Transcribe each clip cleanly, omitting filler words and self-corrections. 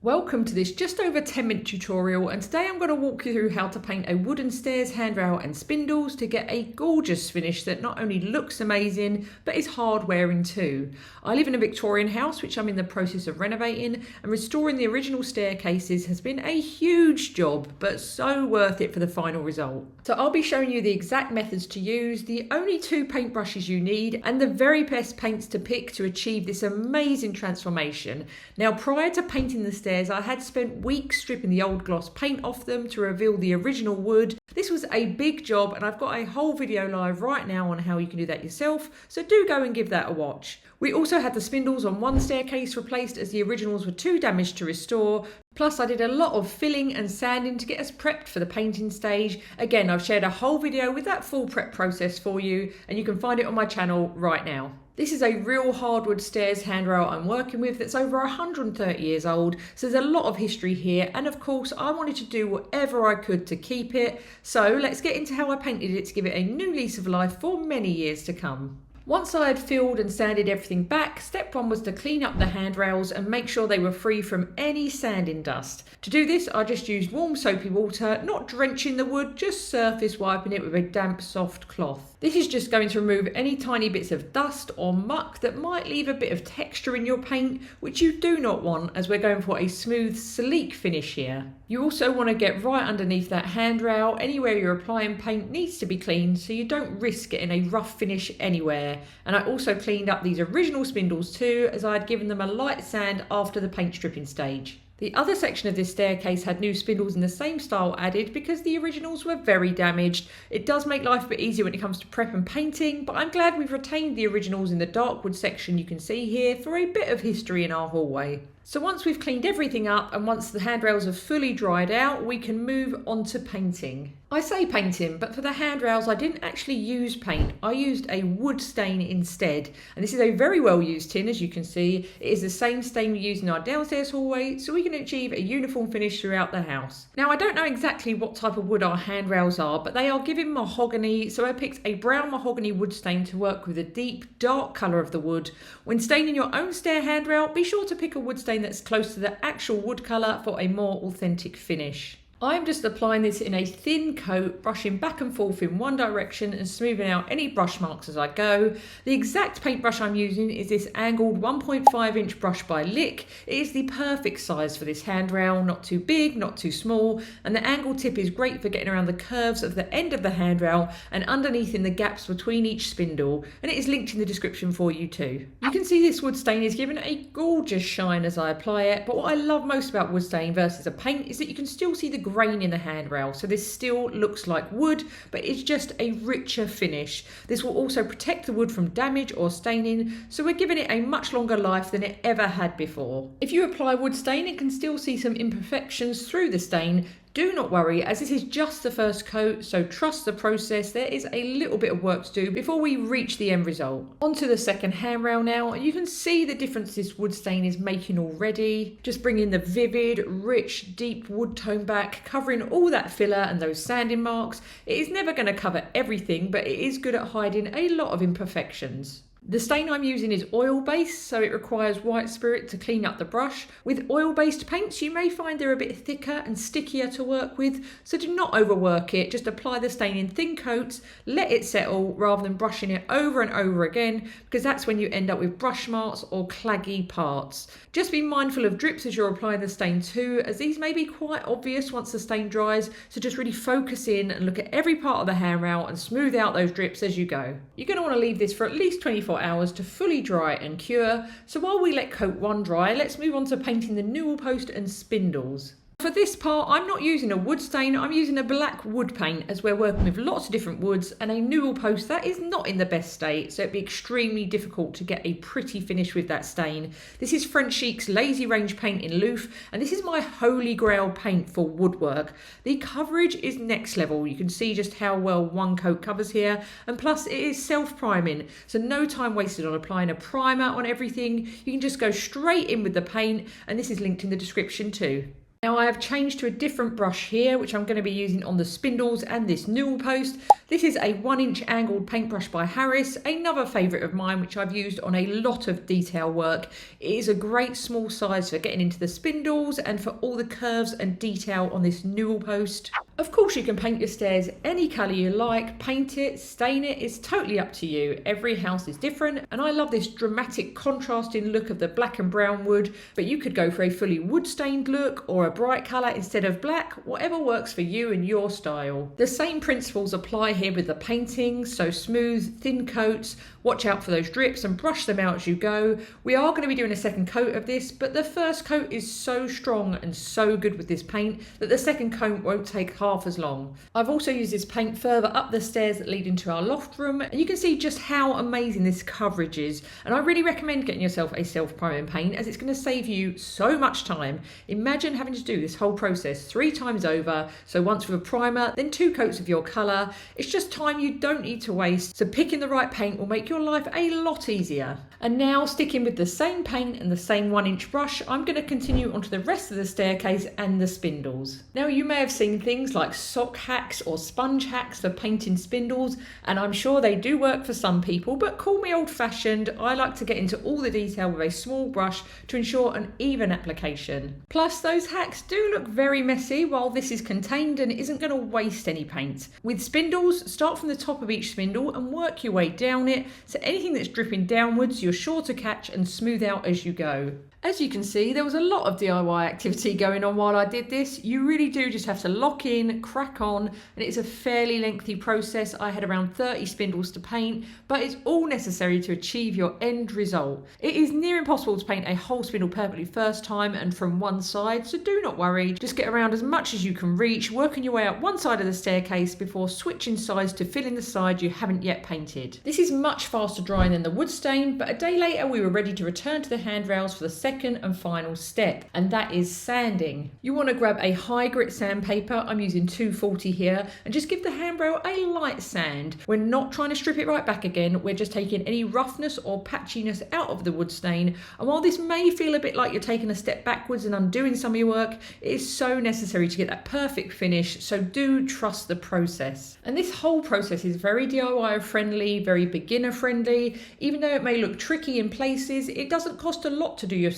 Welcome to this just over 10-minute tutorial, and today I'm going to walk you through how to paint a wooden stairs handrail and spindles to get a gorgeous finish that not only looks amazing but is hard wearing too. I live in a Victorian house which I'm in the process of renovating, and restoring the original staircases has been a huge job but so worth it for the final result. So I'll be showing you the exact methods to use, the only 2 paintbrushes you need, and the very best paints to pick to achieve this amazing transformation. Now, prior to painting the stairs, I had spent weeks stripping the old gloss paint off them to reveal the original wood. This was a big job, and I've got a whole video live right now on how you can do that yourself, so do go and give that a watch. We also had the spindles on one staircase replaced as the originals were too damaged to restore. Plus I did a lot of filling and sanding to get us prepped for the painting stage. Again, I've shared a whole video with that full prep process for you, and you can find it on my channel right now. This is a real hardwood stairs handrail I'm working with that's over 130 years old, so there's a lot of history here, and of course I wanted to do whatever I could to keep it. So let's get into how I painted it to give it a new lease of life for many years to come. Once I had filled and sanded everything back, step 1 was to clean up the handrails and make sure they were free from any sanding dust. To do this, I just used warm soapy water, not drenching the wood, just surface wiping it with a damp soft cloth. This is just going to remove any tiny bits of dust or muck that might leave a bit of texture in your paint, which you do not want, as we're going for a smooth, sleek finish here. You also want to get right underneath that handrail. Anywhere you're applying paint needs to be cleaned so you don't risk getting a rough finish anywhere. And I also cleaned up these original spindles too, as I had given them a light sand after the paint stripping stage. The other section of this staircase had new spindles in the same style added because the originals were very damaged. It does make life a bit easier when it comes to prep and painting, but I'm glad we've retained the originals in the dark wood section you can see here for a bit of history in our hallway. So once we've cleaned everything up and once the handrails are fully dried out, we can move on to painting. I say painting, but for the handrails I didn't actually use paint. I used a wood stain instead, and this is a very well used tin, as you can see. It is the same stain we use in our downstairs hallway, so we can achieve a uniform finish throughout the house. Now, I don't know exactly what type of wood our handrails are, but they are giving mahogany, so I picked a brown mahogany wood stain to work with the deep dark colour of the wood. When staining your own stair handrail, be sure to pick a wood stain that's close to the actual wood colour for a more authentic finish. I'm just applying this in a thin coat, brushing back and forth in one direction and smoothing out any brush marks as I go. The exact paintbrush I'm using is this angled 1.5 inch brush by Lick. It is the perfect size for this handrail, not too big, not too small, and the angled tip is great for getting around the curves of the end of the handrail and underneath in the gaps between each spindle, and it is linked in the description for you too. You can see this wood stain is given a gorgeous shine as I apply it, but what I love most about wood stain versus a paint is that you can still see the grain in the handrail, so this still looks like wood, but it's just a richer finish. This will also protect the wood from damage or staining, so we're giving it a much longer life than it ever had before. If you apply wood stain and can still see some imperfections through the stain, do not worry, as this is just the first coat, so trust the process. There is a little bit of work to do before we reach the end result. Onto the second handrail now, and you can see the difference this wood stain is making already. Just bringing the vivid, rich, deep wood tone back, covering all that filler and those sanding marks. It is never going to cover everything, but it is good at hiding a lot of imperfections. The stain I'm using is oil-based, so it requires white spirit to clean up the brush. With oil-based paints, you may find they're a bit thicker and stickier to work with, so do not overwork it. Just apply the stain in thin coats, let it settle, rather than brushing it over and over again, because that's when you end up with brush marks or claggy parts. Just be mindful of drips as you're applying the stain too, as these may be quite obvious once the stain dries, so just really focus in and look at every part of the handrail and smooth out those drips as you go. You're going to want to leave this for at least 24 hours to fully dry and cure. So while we let coat 1 dry, let's move on to painting the newel post and spindles. For this part, I'm not using a wood stain, I'm using a black wood paint, as we're working with lots of different woods, and a newel post that is not in the best state, so it'd be extremely difficult to get a pretty finish with that stain. This is French Chic's Lazy Range paint in Louf, and this is my holy grail paint for woodwork. The coverage is next level. You can see just how well one coat covers here, and plus it is self-priming, so no time wasted on applying a primer on everything. You can just go straight in with the paint, and this is linked in the description too. Now I have changed to a different brush here, which I'm going to be using on the spindles and this newel post. This is a 1-inch angled paintbrush by Harris, another favourite of mine which I've used on a lot of detail work. It is a great small size for getting into the spindles and for all the curves and detail on this newel post. Of course you can paint your stairs any colour you like, paint it, stain it, it's totally up to you. Every house is different and I love this dramatic contrasting look of the black and brown wood, but you could go for a fully wood stained look or a bright colour instead of black, whatever works for you and your style. The same principles apply here with the painting, so smooth, thin coats, watch out for those drips and brush them out as you go. We are going to be doing a second coat of this, but the first coat is so strong and so good with this paint that the second coat won't take half as long. I've also used this paint further up the stairs that lead into our loft room, and you can see just how amazing this coverage is, and I really recommend getting yourself a self-priming paint as it's going to save you so much time. Imagine having to do this whole process 3 times over, so once with a primer, then 2 coats of your colour. It's just time you don't need to waste, so picking the right paint will make your life a lot easier. And now, sticking with the same paint and the same 1-inch brush, I'm going to continue onto the rest of the staircase and the spindles. Now you may have seen things like sock hacks or sponge hacks for painting spindles, and I'm sure they do work for some people, but call me old-fashioned. I like to get into all the detail with a small brush to ensure an even application. Plus those hacks do look very messy while this is contained and isn't going to waste any paint. With spindles, start from the top of each spindle and work your way down it, so anything that's dripping downwards you're sure to catch and smooth out as you go. As you can see, there was a lot of DIY activity going on while I did this. You really do just have to lock in, crack on, and it's a fairly lengthy process. I had around 30 spindles to paint, but it's all necessary to achieve your end result. It is near impossible to paint a whole spindle perfectly first time and from one side, so do not worry. Just get around as much as you can reach, working your way up one side of the staircase before switching sides to fill in the side you haven't yet painted. This is much faster drying than the wood stain, but a day later we were ready to return to the handrails for the second and final step, and that is sanding. You want to grab a high grit sandpaper, I'm using 240 here, and just give the handrail a light sand. We're not trying to strip it right back again, we're just taking any roughness or patchiness out of the wood stain, and while this may feel a bit like you're taking a step backwards and undoing some of your work, it is so necessary to get that perfect finish, so do trust the process. And this whole process is very DIY friendly, very beginner friendly. Even though it may look tricky in places, it doesn't cost a lot to do yourself,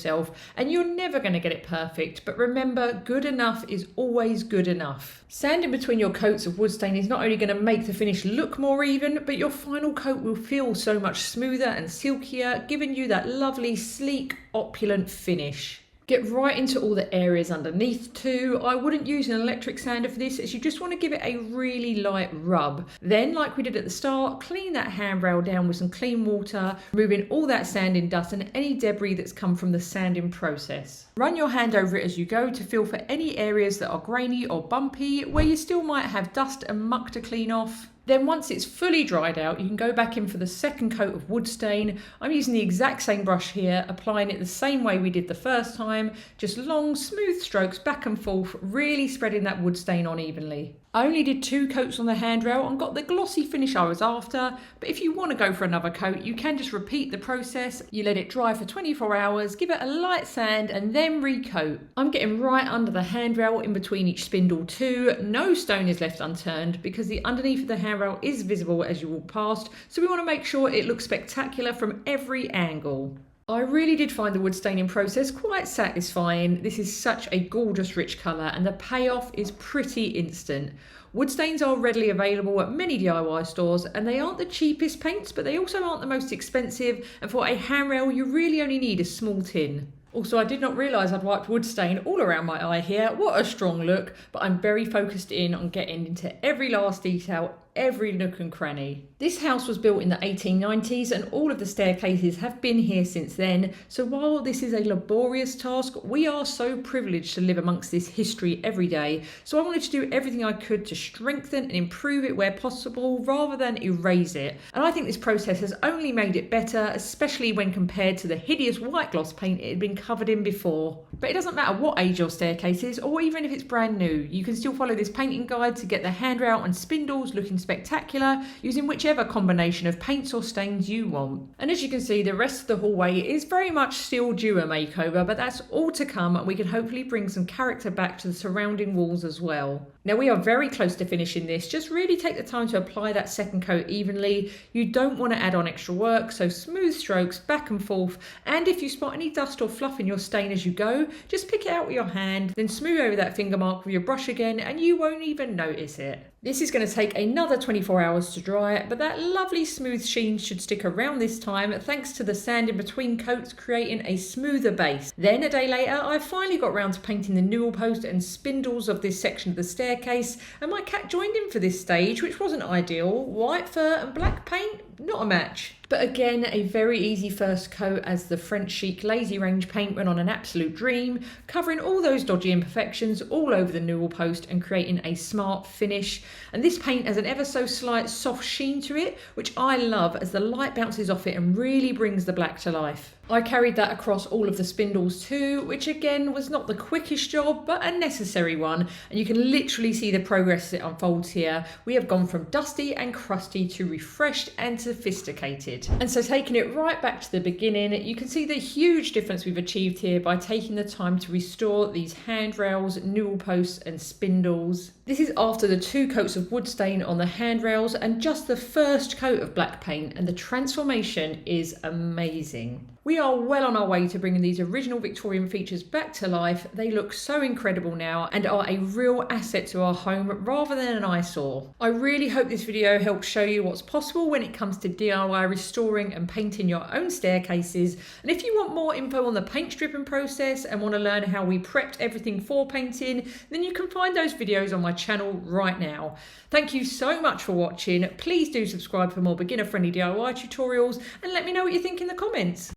and you're never going to get it perfect, but remember, good enough is always good enough. Sanding between your coats of wood stain is not only going to make the finish look more even, but your final coat will feel so much smoother and silkier, giving you that lovely, sleek, opulent finish. Get right into all the areas underneath too. I wouldn't use an electric sander for this, as you just want to give it a really light rub. Then, like we did at the start, clean that handrail down with some clean water, removing all that sanding dust and any debris that's come from the sanding process. Run your hand over it as you go to feel for any areas that are grainy or bumpy, where you still might have dust and muck to clean off. Then once it's fully dried out, you can go back in for the second coat of wood stain. I'm using the exact same brush here, applying it the same way we did the first time, just long, smooth strokes back and forth, really spreading that wood stain on evenly. I only did 2 coats on the handrail and got the glossy finish I was after, but if you want to go for another coat, you can just repeat the process. You let it dry for 24 hours, give it a light sand and then recoat. I'm getting right under the handrail in between each spindle too. No stone is left unturned because the underneath of the handrail is visible as you walk past, so we want to make sure it looks spectacular from every angle. I really did find the wood staining process quite satisfying. This is such a gorgeous rich colour and the payoff is pretty instant. Wood stains are readily available at many DIY stores and they aren't the cheapest paints, but they also aren't the most expensive, and for a handrail you really only need a small tin. Also, I did not realise I'd wiped wood stain all around my eye here. What a strong look, but I'm very focused in on getting into every last detail, every nook and cranny. This house was built in the 1890s and all of the staircases have been here since then, so while this is a laborious task, we are so privileged to live amongst this history every day, so I wanted to do everything I could to strengthen and improve it where possible rather than erase it, and I think this process has only made it better, especially when compared to the hideous white gloss paint it had been covered in before. But it doesn't matter what age your staircase is, or even if it's brand new, you can still follow this painting guide to get the handrail and spindles looking spectacular using whichever combination of paints or stains you want. And as you can see, the rest of the hallway is very much still due a makeover, but that's all to come, and we can hopefully bring some character back to the surrounding walls as well. Now we are very close to finishing this. Just really take the time to apply that second coat evenly. You don't want to add on extra work, so smooth strokes back and forth, and if you spot any dust or fluff in your stain as you go, just pick it out with your hand, then smooth over that finger mark with your brush again and you won't even notice it. This is going to take another 24 hours to dry, but that lovely smooth sheen should stick around this time thanks to the sand in between coats creating a smoother base. Then a day later I finally got round to painting the newel post and spindles of this section of the staircase, and my cat joined in for this stage, which wasn't ideal. White fur and black paint, not a match. But again, a very easy first coat as the French chic lazy range paint went on an absolute dream, covering all those dodgy imperfections all over the newel post and creating a smart finish. And this paint has an ever so slight soft sheen to it, which I love as the light bounces off it and really brings the black to life. I carried that across all of the spindles too, which again was not the quickest job, but a necessary one. And you can literally see the progress as it unfolds here. We have gone from dusty and crusty to refreshed and sophisticated. And so taking it right back to the beginning, you can see the huge difference we've achieved here by taking the time to restore these handrails, newel posts and spindles. This is after the 2 coats of wood stain on the handrails and just the first coat of black paint, and the transformation is amazing. We are well on our way to bringing these original Victorian features back to life. They look so incredible now and are a real asset to our home rather than an eyesore. I really hope this video helps show you what's possible when it comes to DIY restoring and painting your own staircases. And if you want more info on the paint stripping process and want to learn how we prepped everything for painting, then you can find those videos on my channel right now. Thank you so much for watching. Please do subscribe for more beginner friendly DIY tutorials and let me know what you think in the comments.